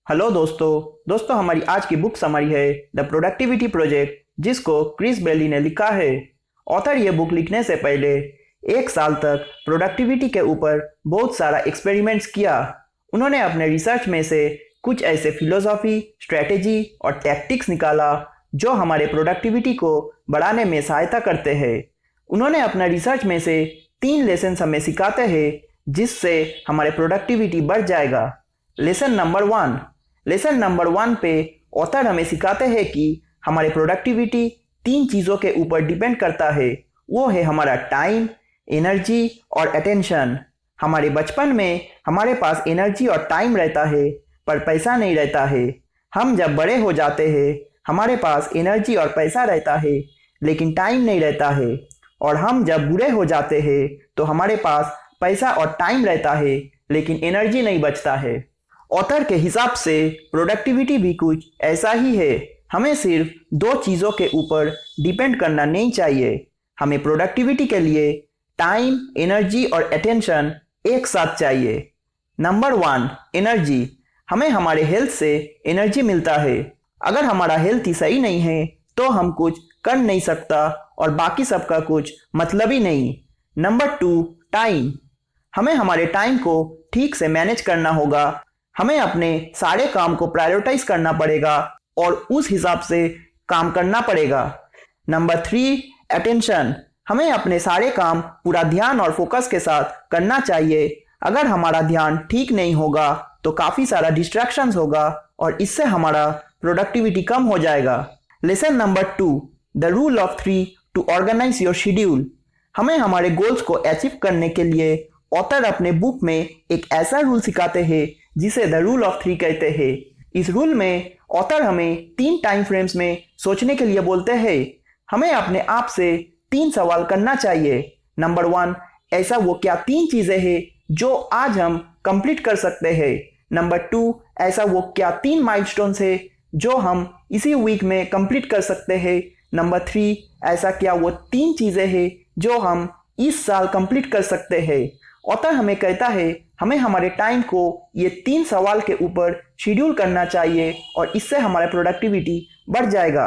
Hello दोस्तों हमारी आज की बुक समरी है द प्रोडक्टिविटी प्रोजेक्ट, जिसको क्रिस बेली ने लिखा है। ऑथर ये बुक लिखने से पहले 1 साल तक प्रोडक्टिविटी के ऊपर बहुत सारा एक्सपेरिमेंट्स किया। उन्होंने अपने रिसर्च में से कुछ ऐसे फिलोसॉफी, स्ट्रेटेजी और टैक्टिक्स निकाला जो हमारे प्रोडक्टिविटी को बढ़ाने में सहायता करते हैं। उन्होंने अपना रिसर्च में से 3 लेसन हमें सिखाते हैं जिससे हमारे प्रोडक्टिविटी बढ़ जाएगा। लेसन नंबर 1 पे ऑथर हमें सिखाते हैं कि हमारे प्रोडक्टिविटी 3 चीज़ों के ऊपर डिपेंड करता है। वो है हमारा टाइम, एनर्जी और अटेंशन। हमारे बचपन में हमारे पास एनर्जी और टाइम रहता है पर पैसा नहीं रहता है। हम जब बड़े हो जाते हैं हमारे पास एनर्जी और पैसा रहता है लेकिन टाइम नहीं रहता है। और हम जब बूढ़े हो जाते हैं तो हमारे पास पैसा और टाइम रहता है लेकिन एनर्जी नहीं बचता है। ऑथर के हिसाब से प्रोडक्टिविटी भी कुछ ऐसा ही है। हमें सिर्फ 2 चीज़ों के ऊपर डिपेंड करना नहीं चाहिए। हमें प्रोडक्टिविटी के लिए टाइम, एनर्जी और अटेंशन एक साथ चाहिए। Number 1, energy. हमें हमारे हेल्थ से एनर्जी मिलता है। अगर हमारा हेल्थ ही सही नहीं है तो हम कुछ कर नहीं सकता और बाकी सबका कुछ मतलब ही नहीं। Number 2, time. हमें हमारे टाइम को ठीक से मैनेज करना होगा। हमें अपने सारे काम को प्रायोरिटाइज करना पड़ेगा और उस हिसाब से काम करना पड़ेगा। Number 3, attention. हमें अपने सारे काम पूरा ध्यान और फोकस के साथ करना चाहिए। अगर हमारा ध्यान ठीक नहीं होगा तो काफ़ी सारा डिस्ट्रैक्शंस होगा और इससे हमारा प्रोडक्टिविटी कम हो जाएगा। Lesson number 2, the rule of 3 to organise your schedule. हमें हमारे गोल्स को अचीव करने के लिए ऑथर अपने बुक में एक ऐसा रूल सिखाते हैं जिसे द रूल ऑफ 3 कहते हैं। इस रूल में ऑथर हमें 3 टाइम फ्रेम्स में सोचने के लिए बोलते हैं। हमें अपने आप से 3 सवाल करना चाहिए। नंबर 1, ऐसा वो क्या 3 चीज़ें हैं जो आज हम कंप्लीट कर सकते हैं। नंबर 2, ऐसा वो क्या 3 माइलस्टोन्स है जो हम इसी वीक में कंप्लीट कर सकते हैं। नंबर 3, ऐसा क्या वो 3 चीज़ें हैं जो हम इस साल कंप्लीट कर सकते हैं। ऑथर हमें कहता है हमें हमारे टाइम को ये 3 सवाल के ऊपर शेड्यूल करना चाहिए और इससे हमारा प्रोडक्टिविटी बढ़ जाएगा।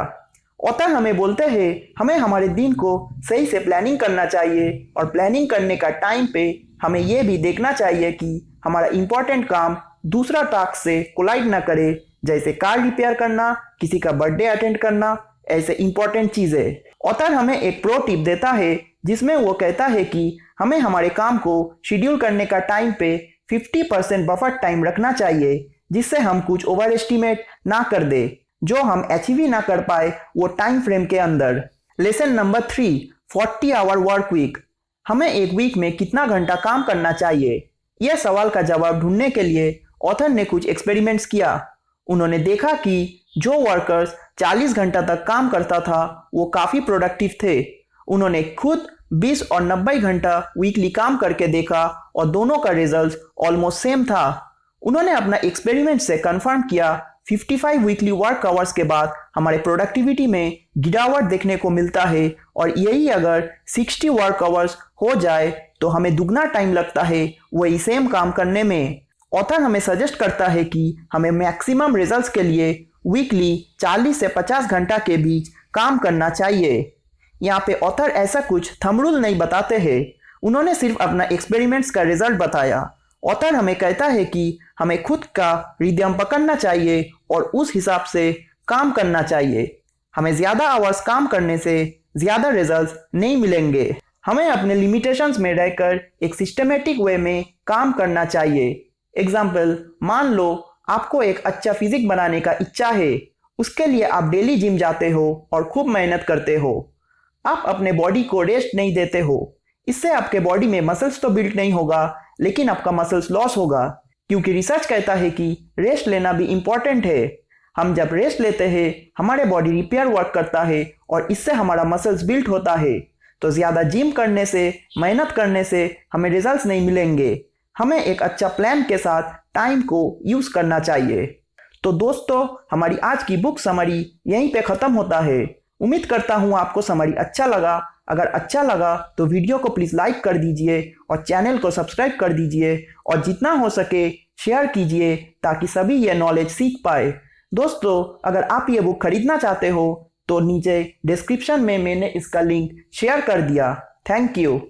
ऑथर हमें बोलते हैं हमें हमारे दिन को सही से प्लानिंग करना चाहिए और प्लानिंग करने का टाइम पे हमें ये भी देखना चाहिए कि हमारा इम्पोर्टेंट काम दूसरा टास्क से कोलाइड ना करे, जैसे कार रिपेयर करना, किसी का बर्थडे अटेंड करना, ऐसे इम्पोर्टेंट चीज़ें। ऑथर हमें एक प्रो टिप देता है जिसमें वो कहता है कि हमें हमारे काम को शेड्यूल करने का टाइम पे 50% बफर टाइम रखना चाहिए जिससे हम कुछ ओवर एस्टिमेट ना कर दे जो हम अचीव ही ना कर पाए वो टाइम फ्रेम के अंदर। Lesson number 3, 40 hour work week. हमें एक वीक में कितना घंटा काम करना चाहिए? यह सवाल का जवाब ढूंढने के लिए ऑथर ने कुछ एक्सपेरिमेंट्स किया। उन्होंने देखा कि जो वर्कर्स 40 घंटा तक काम करता था वो काफ़ी प्रोडक्टिव थे। उन्होंने खुद 20 और 90 घंटा वीकली काम करके देखा और दोनों का रिजल्ट ऑलमोस्ट सेम था। उन्होंने अपना एक्सपेरिमेंट से कंफर्म किया 55 वीकली वर्क आवर्स के बाद हमारे प्रोडक्टिविटी में गिरावट देखने को मिलता है और यही अगर 60 वर्क आवर्स हो जाए तो हमें दुगना टाइम लगता है वही सेम काम करने में। ऑथर हमें सजेस्ट करता है कि हमें मैक्सिमम रिजल्ट्स के लिए वीकली 40 से 50 घंटा के बीच काम करना चाहिए। यहाँ पे ऑथर ऐसा कुछ थंब रूल नहीं बताते हैं, उन्होंने सिर्फ अपना एक्सपेरिमेंट्स का रिजल्ट बताया। ऑथर हमें कहता है कि हमें खुद का रिदम पकड़ना चाहिए और उस हिसाब से काम करना चाहिए। हमें ज़्यादा आवर्स काम करने से ज़्यादा रिजल्ट्स नहीं मिलेंगे। हमें अपने लिमिटेशंस में रहकर एक सिस्टमेटिक वे में काम करना चाहिए। एग्जाम्पल, मान लो आपको एक अच्छा फिजिक बनाने का इच्छा है। उसके लिए आप डेली जिम जाते हो और खूब मेहनत करते हो। आप अपने बॉडी को रेस्ट नहीं देते हो। इससे आपके बॉडी में मसल्स तो बिल्ड नहीं होगा लेकिन आपका मसल्स लॉस होगा, क्योंकि रिसर्च कहता है कि रेस्ट लेना भी इम्पॉर्टेंट है। हम जब रेस्ट लेते हैं हमारे बॉडी रिपेयर वर्क करता है और इससे हमारा मसल्स बिल्ड होता है। तो ज़्यादा जिम करने से, मेहनत करने से हमें रिजल्ट्स नहीं मिलेंगे। हमें एक अच्छा प्लान के साथ टाइम को यूज़ करना चाहिए। तो दोस्तों, हमारी आज की बुक समरी यहीं पे ख़त्म होता है। उम्मीद करता हूँ आपको समरी अच्छा लगा। अगर अच्छा लगा तो वीडियो को प्लीज़ लाइक कर दीजिए और चैनल को सब्सक्राइब कर दीजिए और जितना हो सके शेयर कीजिए ताकि सभी ये नॉलेज सीख पाए। दोस्तों, अगर आप ये बुक खरीदना चाहते हो तो नीचे डिस्क्रिप्शन में मैंने इसका लिंक शेयर कर दिया। Thank you.